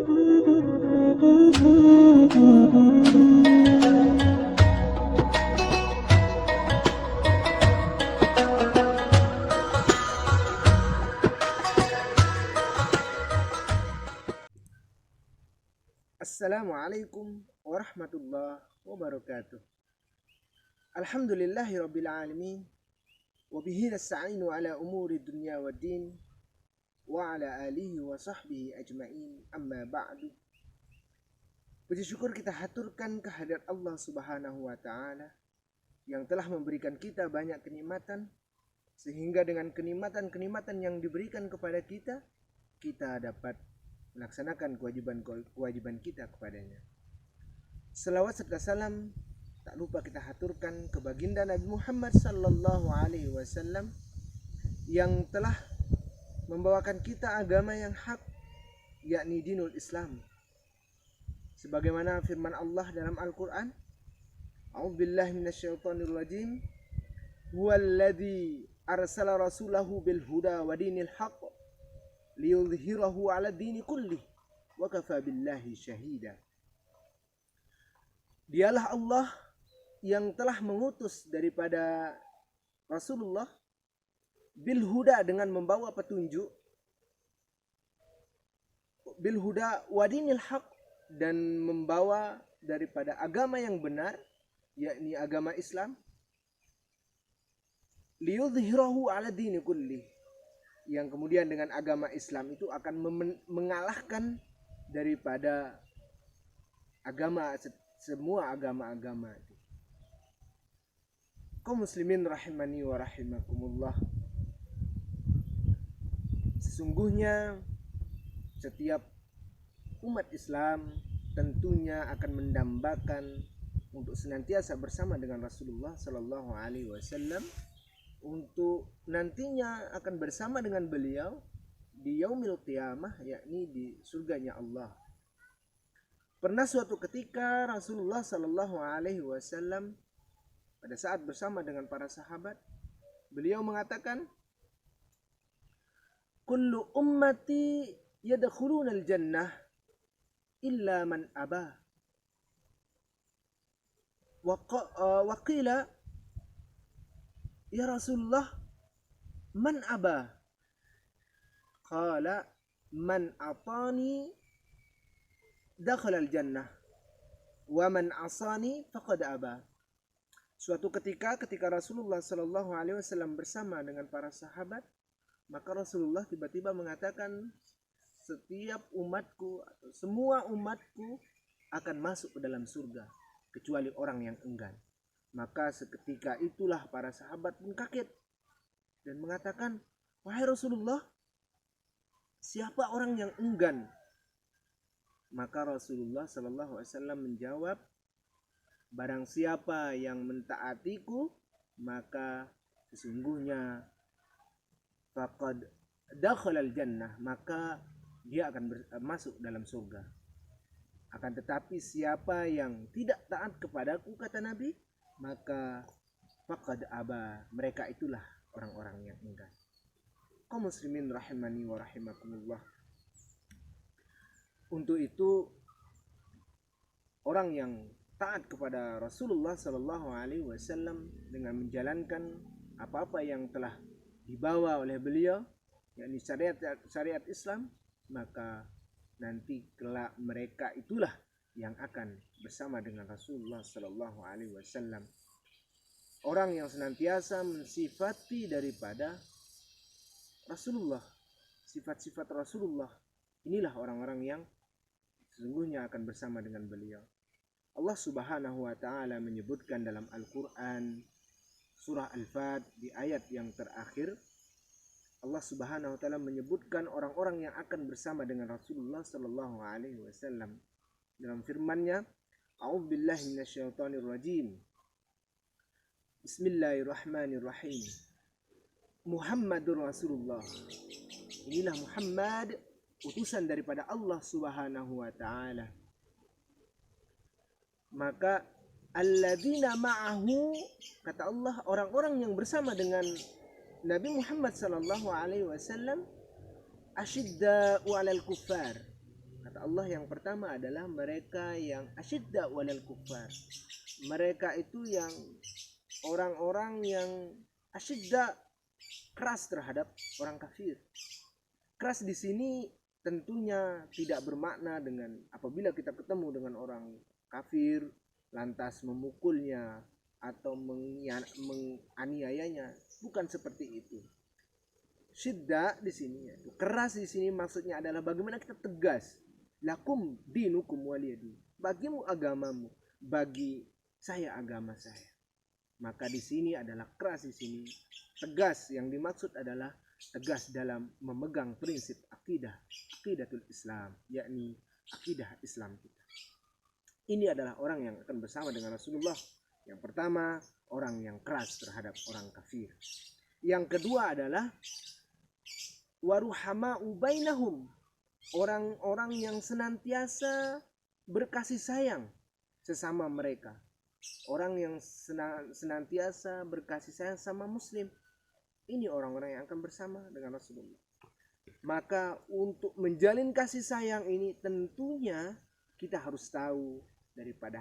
Assalamualaikum warahmatullahi wabarakatuh. Alhamdulillahirabbil alamin wa bihi nasta'inu ala umuri dunya waddin wa ala alihi wa sahbihi ajmain, amma ba'du. Puji syukur kita haturkan kehadirat Allah Subhanahu wa taala yang telah memberikan kita banyak kenikmatan, sehingga dengan kenikmatan-kenikmatan yang diberikan kepada kita, kita dapat melaksanakan kewajiban kita kepadanya. Selawat serta salam tak lupa kita haturkan ke baginda Nabi Muhammad sallallahu alaihi wasallam yang telah membawakan kita agama yang hak, yakni dinul Islam. Sebagaimana firman Allah dalam Al-Qur'an, A'udzubillahi minasyaitonir rajim, huwallazi arsala rasulahu bil huda wa dinil haqq liyudhhirahu 'ala dini kullih wa kafa billahi syahida. Dialah Allah yang telah mengutus daripada Rasulullah bil huda, dengan membawa petunjuk, bil huda wa dinil haq, dan membawa daripada agama yang benar, yakni agama Islam, liyudhhirahu 'ala dini kullih, yang kemudian dengan agama Islam itu akan mengalahkan daripada semua agama-agama itu. Kaum muslimin rahimani wa rahimakumullah, sesungguhnya setiap umat Islam tentunya akan mendambakan untuk senantiasa bersama dengan Rasulullah Sallallahu Alaihi Wasallam, untuk nantinya akan bersama dengan beliau di yaumil qiyamah, yakni di surganya Allah. Pernah suatu ketika Rasulullah Sallallahu Alaihi Wasallam pada saat bersama dengan para sahabat, beliau mengatakan, kullu ummati yadkhulunal jannah illa man aba. Wa qila ya Rasulullah, man aba? Qala man atani dakhala al-jannah wa man asani faqad aba. Suatu ketika Rasulullah sallallahu alaihi wasallam bersama dengan para sahabat, maka Rasulullah tiba-tiba mengatakan, setiap umatku atau semua umatku akan masuk ke dalam surga kecuali orang yang enggan. Maka seketika itulah para sahabat pun kaget dan mengatakan, wahai Rasulullah, siapa orang yang enggan? Maka Rasulullah sallallahu alaihi wasallam menjawab, barang siapa yang mentaatiku, maka sesungguhnya faqad dakhalal jannah, maka dia akan masuk dalam surga. Akan tetapi siapa yang tidak taat kepadaku, kata Nabi, maka faqad aba, mereka itulah orang-orang yang enggan. Kaum muslimin rahimani wa rahimakumullah, untuk itu orang yang taat kepada Rasulullah sallallahu alaihi wasallam dengan menjalankan apa-apa yang telah dibawa oleh beliau, yakni syariat Islam, maka nanti kelak mereka itulah yang akan bersama dengan Rasulullah sallallahu alaihi wasallam. Orang yang senantiasa mensifati daripada Rasulullah, sifat-sifat Rasulullah, inilah orang-orang yang sesungguhnya akan bersama dengan beliau. Allah Subhanahu wa taala menyebutkan dalam Al-Qur'an surah Al-Fat di ayat yang terakhir, Allah Subhanahu wa taala menyebutkan orang-orang yang akan bersama dengan Rasulullah sallallahu alaihi wasallam dalam firman-Nya, A'udzubillahi minasyaitonir rajim. Bismillahirrahmanirrahim. Muhammadur Rasulullah. Inilah Muhammad, utusan daripada Allah Subhanahu wa taala. Maka alladzina ma'ahu, kata Allah, orang-orang yang bersama dengan Nabi Muhammad sallallahu alaihi wasallam, asyidda'u 'alal kuffar. Kata Allah yang pertama adalah mereka yang asyidda walal kuffar. Mereka itu yang orang-orang yang asyidda, keras terhadap orang kafir. Keras di sini tentunya tidak bermakna dengan apabila kita ketemu dengan orang kafir lantas memukulnya atau menganiayanya, bukan seperti itu. Syidda di sini, keras di sini maksudnya adalah bagaimana kita tegas. Lakum dinukum waliyadi. Bagimu agamamu, bagi saya agama saya. Maka di sini adalah keras di sini. Tegas yang dimaksud adalah tegas dalam memegang prinsip aqidatul Islam, yakni akidah Islam kita. Ini adalah orang yang akan bersama dengan Rasulullah. Yang pertama, orang yang keras terhadap orang kafir. Yang kedua adalah waruhama'u bainahum, orang-orang yang senantiasa berkasih sayang sesama mereka. Orang yang senantiasa berkasih sayang sama muslim. Ini orang-orang yang akan bersama dengan Rasulullah. Maka untuk menjalin kasih sayang ini tentunya kita harus tahu daripada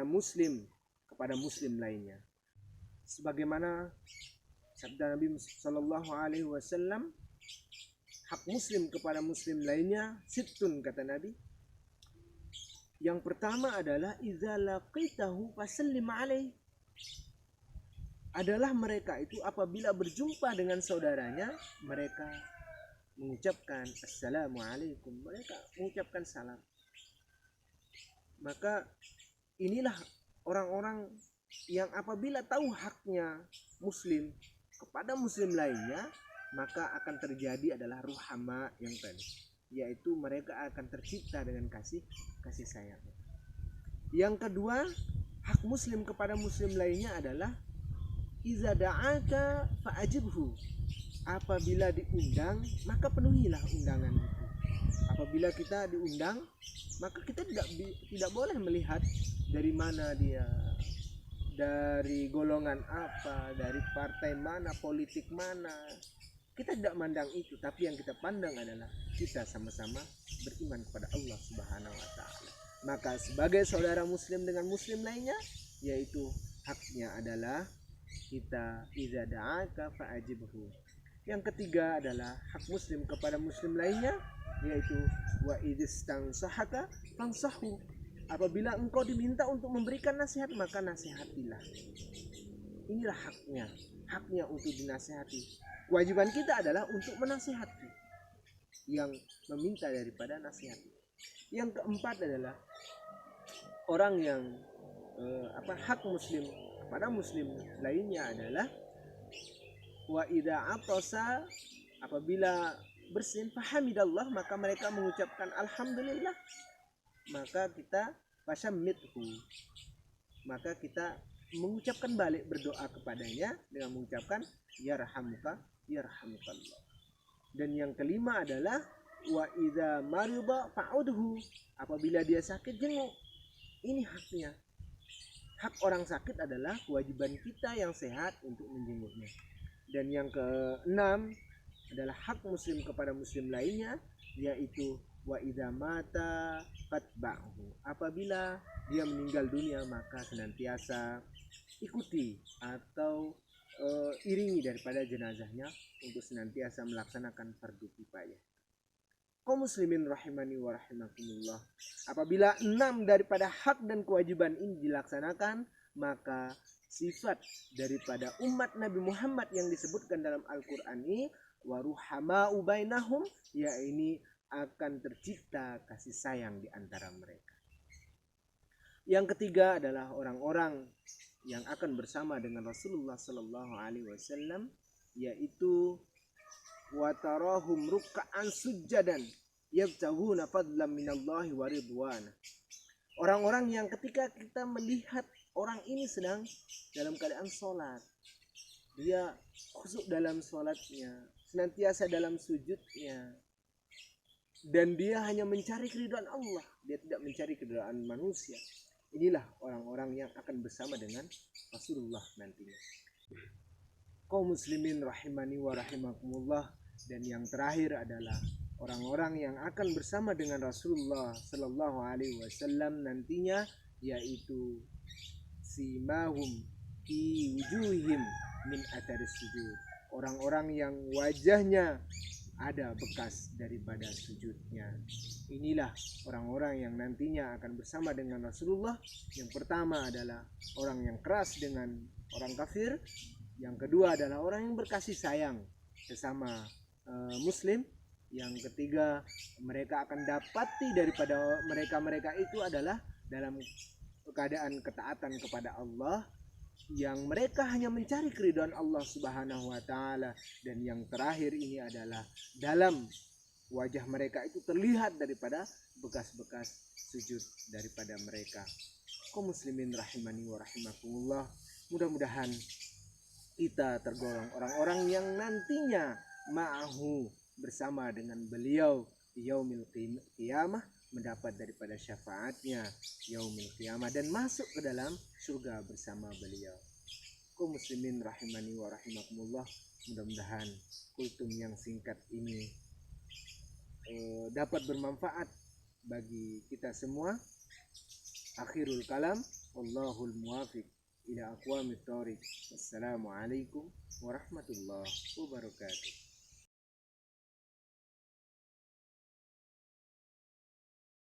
muslim kepada muslim lainnya. Sebagaimana sabda Nabi sallallahu alaihi wasallam, hak muslim kepada muslim lainnya sittun, kata Nabi. Yang pertama adalah idza laqitahu fasallim alaihi. Adalah mereka itu apabila berjumpa dengan saudaranya, mereka mengucapkan assalamualaikum, mereka mengucapkan salam. Maka inilah orang-orang yang apabila tahu haknya muslim kepada muslim lainnya, maka akan terjadi adalah ruhama yang tadi, yaitu mereka akan tercipta dengan kasih sayang. Yang kedua, hak muslim kepada muslim lainnya adalah iza da'aka fa'ajibhu. Apabila diundang, maka penuhilah undangan itu. Apabila kita diundang, maka kita tidak boleh melihat dari mana dia, dari golongan apa, dari partai mana, politik mana. Kita tidak mandang itu, tapi yang kita pandang adalah kita sama-sama beriman kepada Allah Subhanahu wa taala. Maka sebagai saudara muslim dengan muslim lainnya, yaitu haknya adalah kita iza da'aka fa'ajibhu. Yang ketiga adalah hak muslim kepada muslim lainnya, yaitu wa idstansahaka fansahu. Apabila engkau diminta untuk memberikan nasihat, maka nasihatilah. Inilah haknya untuk dinasihati. Kewajiban kita adalah untuk menasihati yang meminta daripada nasihat. Yang keempat adalah orang yang hak muslim pada muslim lainnya adalah wa idza atasa, apabila bersin fahamidallah, maka mereka mengucapkan alhamdulillah, maka kita fasyammithu, maka kita mengucapkan balik berdoa kepadanya dengan mengucapkan yarhamuka yarhamukallah. Dan yang kelima adalah wa idza marida fa'udhu, apabila dia sakit jenguk. Ini haknya. Hak orang sakit adalah kewajiban kita yang sehat untuk menjenguknya. Dan yang keenam adalah hak muslim kepada muslim lainnya, yaitu wa idza mata fatba'hu. Apabila dia meninggal dunia, maka senantiasa ikuti atau iringi daripada jenazahnya untuk senantiasa melaksanakan fardu kifayah. Kaum muslimin rahimani wa rahimakumullah. Apabila 6 daripada hak dan kewajiban ini dilaksanakan, maka sifat daripada umat Nabi Muhammad yang disebutkan dalam Al-Quran ini, waruhama'u bainahum, ya ini akan tercipta kasih sayang di antara mereka. Yang ketiga adalah orang-orang yang akan bersama dengan Rasulullah sallallahu alaihi wasallam, yaitu wa tarahum ruk'an sujjadan yabtaghuna fadlan minallahi wa ridwana. Orang-orang yang ketika kita melihat orang ini sedang dalam keadaan sholat, dia khusyuk dalam sholatnya, senantiasa dalam sujudnya, dan dia hanya mencari keridhaan Allah, dia tidak mencari keridhaan manusia. Inilah orang-orang yang akan bersama dengan Rasulullah nantinya. Kaum muslimin rahimani wa rahimakumullah. Dan yang terakhir adalah orang-orang yang akan bersama dengan Rasulullah Sallallahu Alaihi Wasallam nantinya, yaitu simahum fi wujuhihim min atharis sujud, orang-orang yang wajahnya ada bekas daripada sujudnya. Inilah orang-orang yang nantinya akan bersama dengan Rasulullah. Yang pertama adalah orang yang keras dengan orang kafir, yang kedua adalah orang yang berkasih sayang sesama muslim, yang ketiga mereka akan dapati daripada mereka itu adalah dalam keadaan ketaatan kepada Allah, yang mereka hanya mencari keridhaan Allah Subhanahu wa taala, dan yang terakhir ini adalah dalam wajah mereka itu terlihat daripada bekas-bekas sujud daripada mereka. Kaum muslimin rahimani wa rahimakumullah, mudah-mudahan kita tergolong orang-orang yang nantinya ma'ahu, bersama dengan beliau di yaumil qiyamah, mendapat daripada syafaatnya yaumil qiyamah dan masuk ke dalam surga bersama beliau. Kaum muslimin rahimani wa rahimakumullah, mudah-mudahan kultum yang singkat ini dapat bermanfaat bagi kita semua. Akhirul kalam, wallahul muwafiq ila aqwamit thoriq. Wassalamualaikum warahmatullahi wabarakatuh.